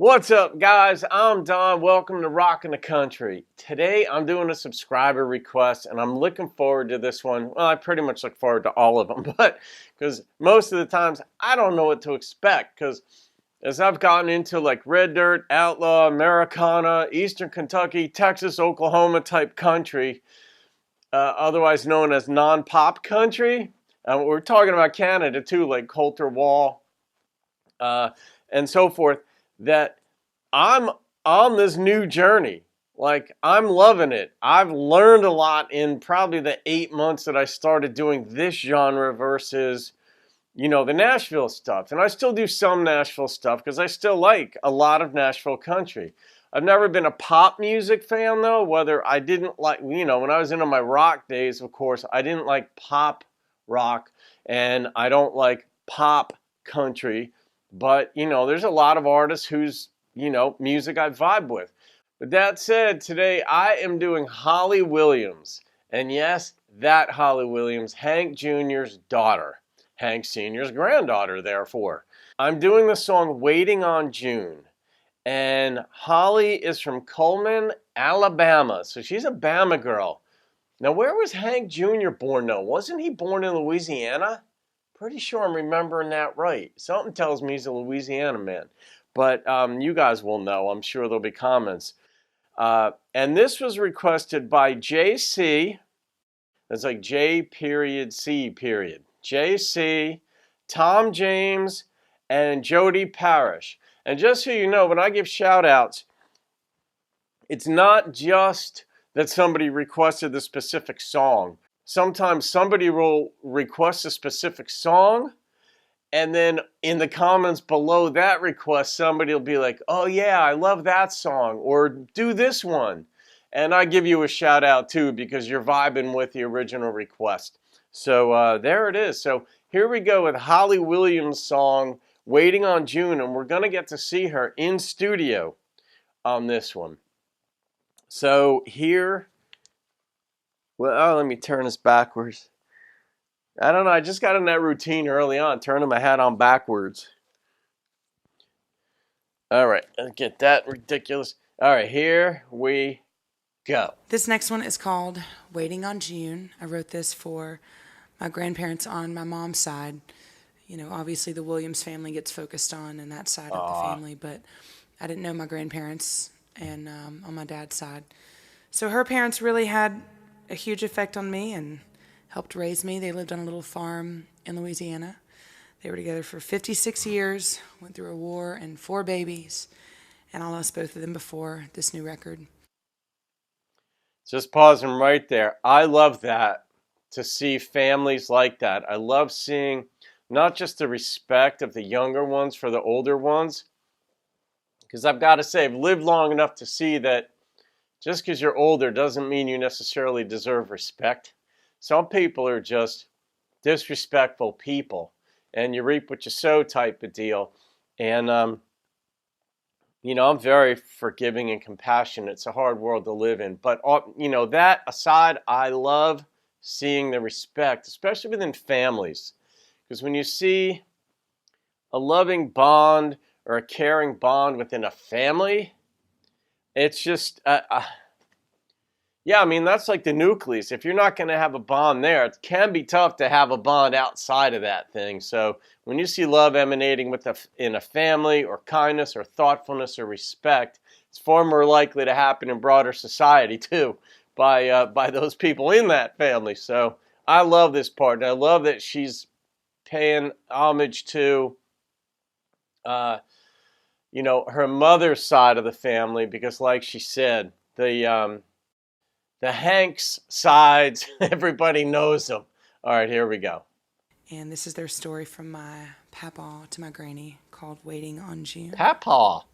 What's up, guys? I'm Don. Welcome to Rockin' the Country. Today, I'm doing a subscriber request, and I'm looking forward to this one. Well, I pretty much look forward to all of them, but because most of the times, I don't know what to expect, because as I've gotten into like Red Dirt, Outlaw, Americana, Eastern Kentucky, Texas, Oklahoma type country, otherwise known as non-pop country, we're talking about Canada too, like Coulter Wall, and so forth, that I'm on this new journey. Like, I'm loving it. I've learned a lot in probably the 8 months that I started doing this genre versus, the Nashville stuff. And I still do some Nashville stuff because I still like a lot of Nashville country. I've never been a pop music fan, though, whether I didn't like, when I was into my rock days, of course, I didn't like pop rock, and I don't like pop country. But, there's a lot of artists whose, music I vibe with. With that said, today I am doing Holly Williams. And yes, that Holly Williams, Hank Jr.'s daughter. Hank Sr.'s granddaughter, therefore. I'm doing the song Waiting on June. And Holly is from Cullman, Alabama. So she's a Bama girl. Now, where was Hank Jr. born, though? Wasn't he born in Louisiana? Pretty sure I'm remembering that right. Something tells me he's a Louisiana man. But you guys will know. I'm sure there'll be comments. And this was requested by JC. That's like J period C period. JC, Tom James, and Jody Parrish. And just so you know, when I give shout outs, it's not just that somebody requested the specific song. Sometimes somebody will request a specific song, and then in the comments below that request, somebody will be like, oh yeah, I love that song, or do this one. And I give you a shout out too, because you're vibing with the original request. So there it is. So here we go with Holly Williams' song, Waiting on June, and we're going to get to see her in studio on this one. So here... Well, let me turn this backwards. I don't know. I just got in that routine early on, turning my hat on backwards. All right. Let's get that ridiculous. All right. Here we go. This next one is called Waiting on June. I wrote this for my grandparents on my mom's side. Obviously the Williams family gets focused on that side of the family, but I didn't know my grandparents and on my dad's side. So her parents really had a huge effect on me and helped raise me. They lived on a little farm in Louisiana. They were together for 56 years, went through a war and 4 babies, and I lost both of them before this new record. Just pausing right there. I love that, to see families like that. I love seeing not just the respect of the younger ones for the older ones, because I've got to say, I've lived long enough to see that just because you're older doesn't mean you necessarily deserve respect. Some people are just disrespectful people, and you reap what you sow type of deal. And, I'm very forgiving and compassionate. It's a hard world to live in. But, that aside, I love seeing the respect, especially within families. Because when you see a loving bond or a caring bond within a family, it's just, that's like the nucleus. If you're not going to have a bond there, it can be tough to have a bond outside of that thing. So when you see love emanating in a family, or kindness or thoughtfulness or respect, it's far more likely to happen in broader society too, by those people in that family. So I love this part, and I love that she's paying homage to her mother's side of the family, because like she said, the Hanks sides, everybody knows them. All right, here we go. And this is their story from my papa to my granny, called Waiting on June. Papa.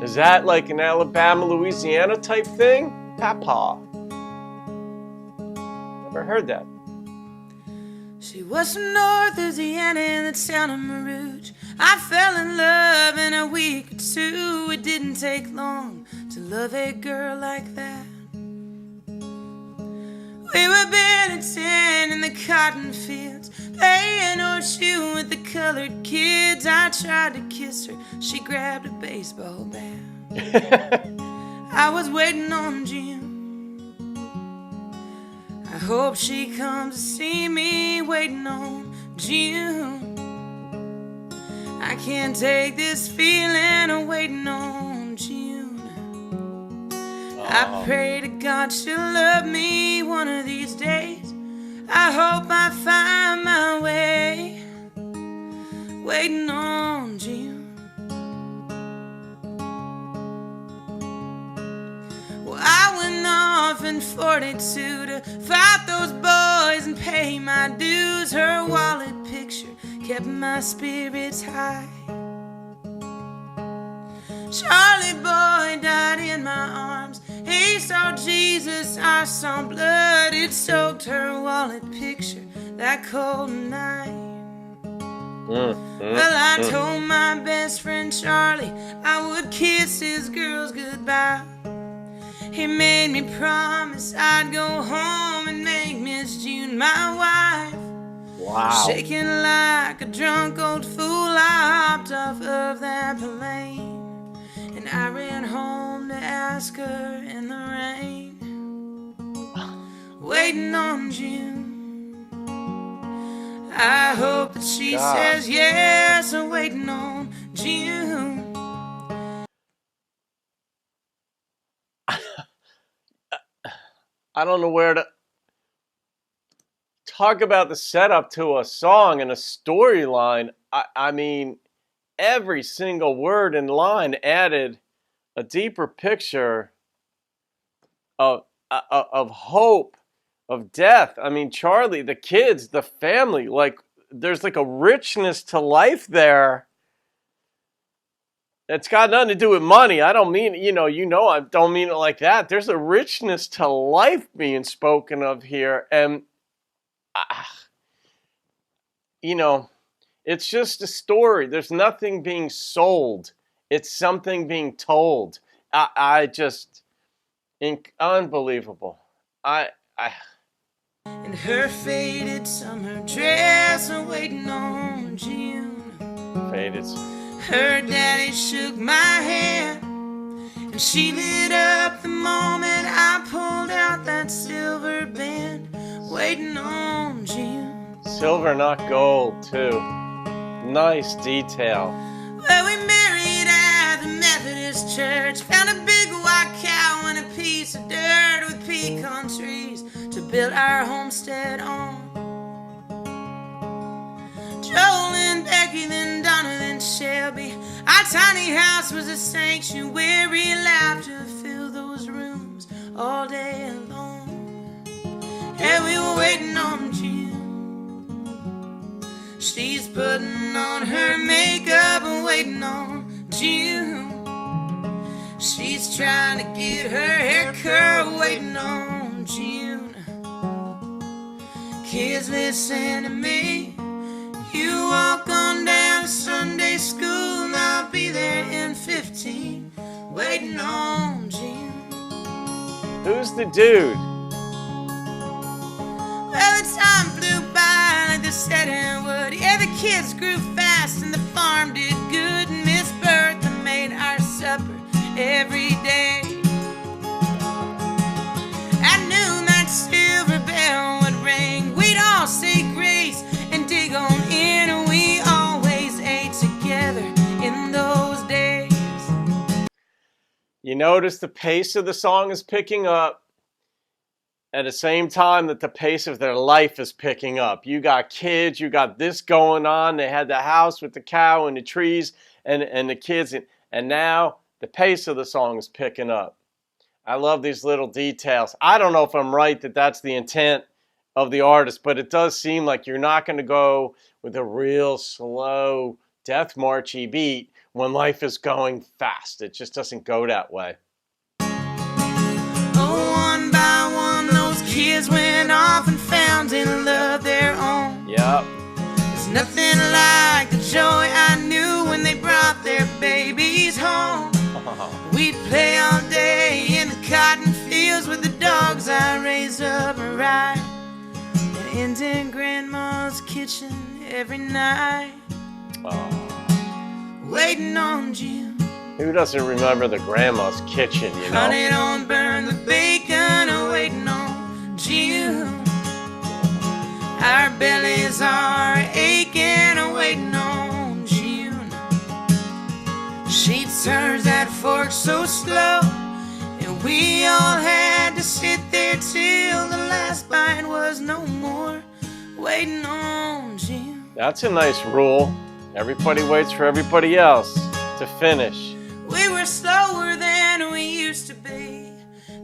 Is that like an Alabama, Louisiana type thing? Papa. Never heard that. She was from North Louisiana in the town of Marouge. I fell in love in a week or two. It didn't take long to love a girl like that. We were barely 10 in the cotton fields, playing horseshoe with the colored kids. I tried to kiss her, she grabbed a baseball bat. I was waiting on June. I hope she comes to see me, waiting on June. I can't take this feeling of waiting on June. I pray to God she'll love me one of these days. I hope I find my way, waiting on June. Well, I went off in 42 to fight those boys and pay my dues. Her wallet picture kept my spirits high. Charlie boy died in my arms. He saw Jesus, I saw blood. It soaked her wallet picture that cold night. Well, I told my best friend Charlie I would kiss his girls goodbye. He made me promise I'd go home and make Miss June my wife. Wow. Shaking like a drunk old fool, I hopped off of that plane. And I ran home to ask her in the rain, waiting on June. I hope that she says yes, I'm waiting on June. I don't know where to talk about the setup to a song and a storyline. I mean, every single word and line added a deeper picture of hope, of death. I mean, Charlie, the kids, the family, like there's like a richness to life there. It's got nothing to do with money. I don't mean, I don't mean it like that. There's a richness to life being spoken of here. And, it's just a story. There's nothing being sold. It's something being told. I just, unbelievable. In her faded summer dress, I'm waiting on June. Faded. Her daddy shook my hand, and she lit up the moment I pulled out that silver band, waiting on June. Silver, not gold, too. Nice detail. Well, we married at the Methodist church, found a big white cow and a piece of dirt with pecan trees to build our homestead on. Joel and Becky, then Donna, then Shelby. Our tiny house was a sanctuary. Laughter filled those rooms all day long. And we were waiting on June. She's putting on her makeup and waiting on June. She's trying to get her hair curled, waiting on June. Kids, listen to me. You walk on down to Sunday school, and I'll be there in 15, waiting on June. Who's the dude? Well, the time flew by like the setting would. Yeah, the kids grew fast and the farm did good. And Miss Bertha made our supper every day. At noon that silver bell would ring. We'd all say grace and dig on in, and we always ate together in those days. You notice the pace of the song is picking up at the same time that the pace of their life is picking up. You got kids, you got this going on. They had the house with the cow and the trees and the kids, and now the pace of the song is picking up. I love these little details. I don't know if I'm right that that's the intent of the artist, but it does seem like you're not going to go with a real slow death marchy beat when life is going fast. It just doesn't go that way. Oh, one by one, those kids went off and found in love their own. Yep. There's nothing like the joy I knew when they brought their babies home. We'd play all day in the cotton fields with the dogs I raised up right. And stand in Grandma's kitchen every night, waiting on June. Who doesn't remember the grandma's kitchen, you know? Honey, don't burn the bacon, waiting on June. Our bellies are aching, waiting on June. She turns that fork so slow, and we all had to sit there till the last bite was no more, waiting on June. That's a nice rule. Everybody waits for everybody else to finish. We were slower than we used to be.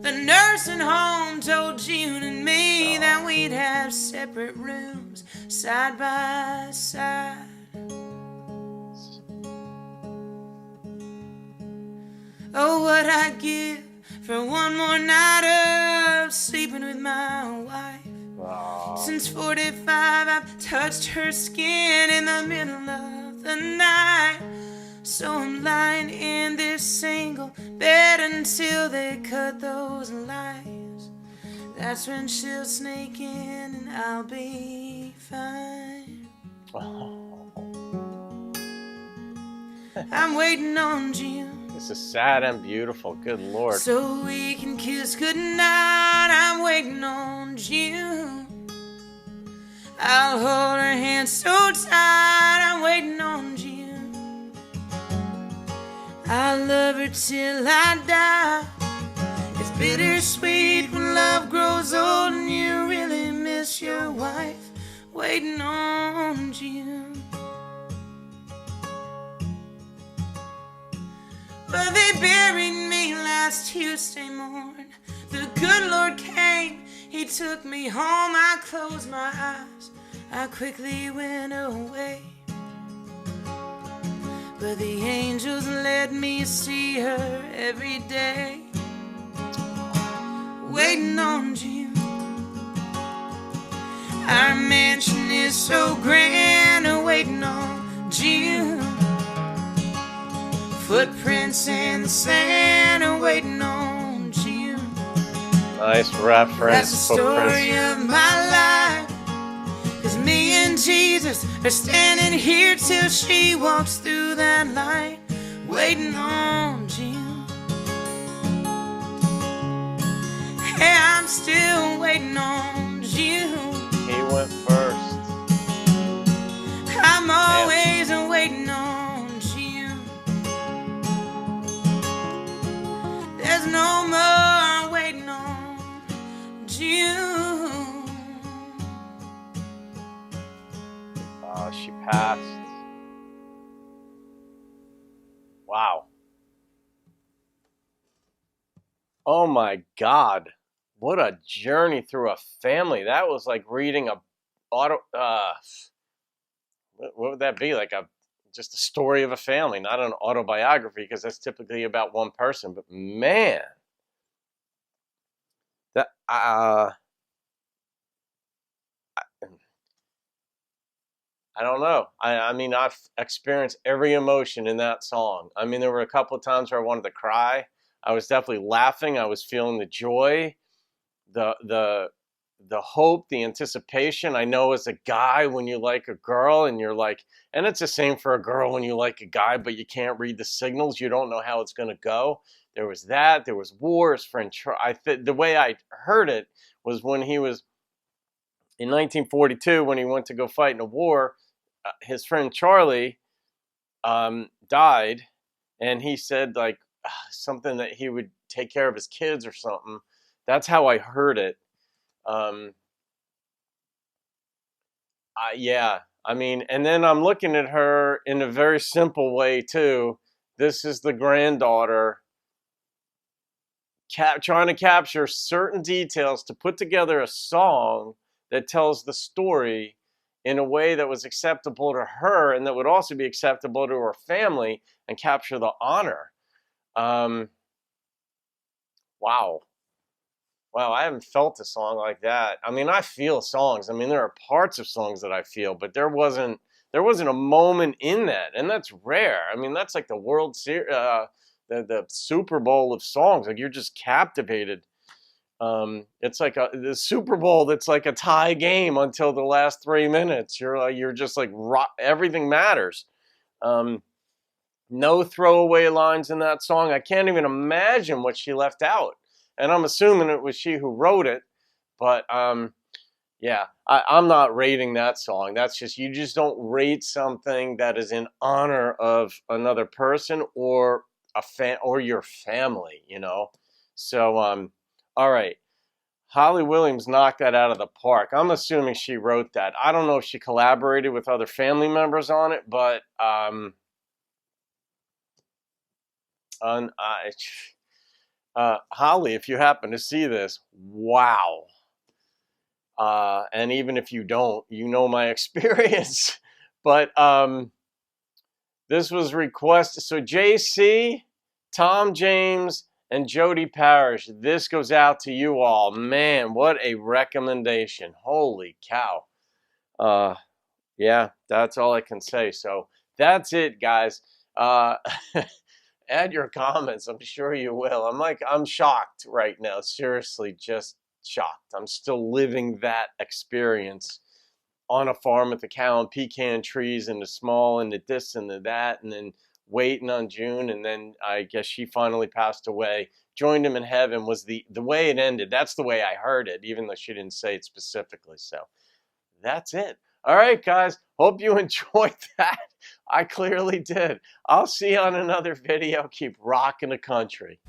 The nursing home told June and me that we'd have separate rooms, side by side. Oh, what I'd give for one more night of sleeping with my wife. Since 45, I've touched her skin in the middle of the night. So I'm lying in this single bed until they cut those lights. That's when she'll sneak in and I'll be fine. I'm waiting on June. This is sad and beautiful. Good Lord. So we can kiss goodnight. I'm waiting on June. I'll hold her hand so tight. I'm waiting on June. I'll love her till I die. It's bittersweet when love grows old and you really miss your wife, waiting on June. Well, they buried me last Tuesday morning. The good Lord came, He took me home. I closed my eyes, I quickly went away. But the angels let me see her every day, waiting on June. Our mansion is so grand, waiting on June. Footprints in the sand, waiting on June. Nice reference. That's the story of my life. 'Cause me and Jesus are standing here till she walks through that light, waiting on June. Hey, I'm still waiting on June. He went first. I'm always waiting on June. There's no more waiting on June. She passed. Wow. Oh my God. What a journey through a family. That was like reading a what would that be? Like just a story of a family, not an autobiography, because that's typically about one person. But man, that I don't know. I mean, I've experienced every emotion in that song. I mean, there were a couple of times where I wanted to cry. I was definitely laughing. I was feeling the joy, the hope, the anticipation. I know as a guy, when you like a girl and you're like, and it's the same for a girl when you like a guy, but you can't read the signals. You don't know how it's going to go. There was that. There was war. His friend, the way I heard it was when he was in 1942, when he went to go fight in a war, his friend Charlie died, and he said like something that he would take care of his kids or something. That's how I heard it. Yeah, I mean, and then I'm looking at her in a very simple way too. This is the granddaughter trying to capture certain details to put together a song that tells the story in a way that was acceptable to her and that would also be acceptable to her family and capture the honor. Wow. Wow, I haven't felt a song like that. I mean, I feel songs. I mean, there are parts of songs that I feel, but there wasn't a moment in that, and that's rare. I mean, that's like the World Series, the Super Bowl of songs. Like, you're just captivated. It's like the Super Bowl. That's like a tie game until the last 3 minutes. You're just like everything matters. Um, no throwaway lines in that song. I can't even imagine what she left out. And I'm assuming it was she who wrote it. But yeah, I'm not rating that song. That's just, you just don't rate something that is in honor of another person or or your family, you know. So all right. Holly Williams knocked that out of the park. I'm assuming she wrote that. I don't know if she collaborated with other family members on it, but Holly, if you happen to see this, wow. And even if you don't, you know my experience. But this was requested. So JC, Tom James, and Jody Parrish, this goes out to you all. Man, what a recommendation. Holy cow. Yeah, that's all I can say. So that's it, guys. Add your comments. I'm sure you will. I'm shocked right now. Seriously, just shocked. I'm still living that experience on a farm with the cow and pecan trees and the small and the this and the that, and then waiting on June. And then I guess she finally passed away. Joined him in heaven was the way it ended. That's the way I heard it, even though she didn't say it specifically. So that's it. All right, guys. Hope you enjoyed that. I clearly did. I'll see you on another video. Keep rocking the country.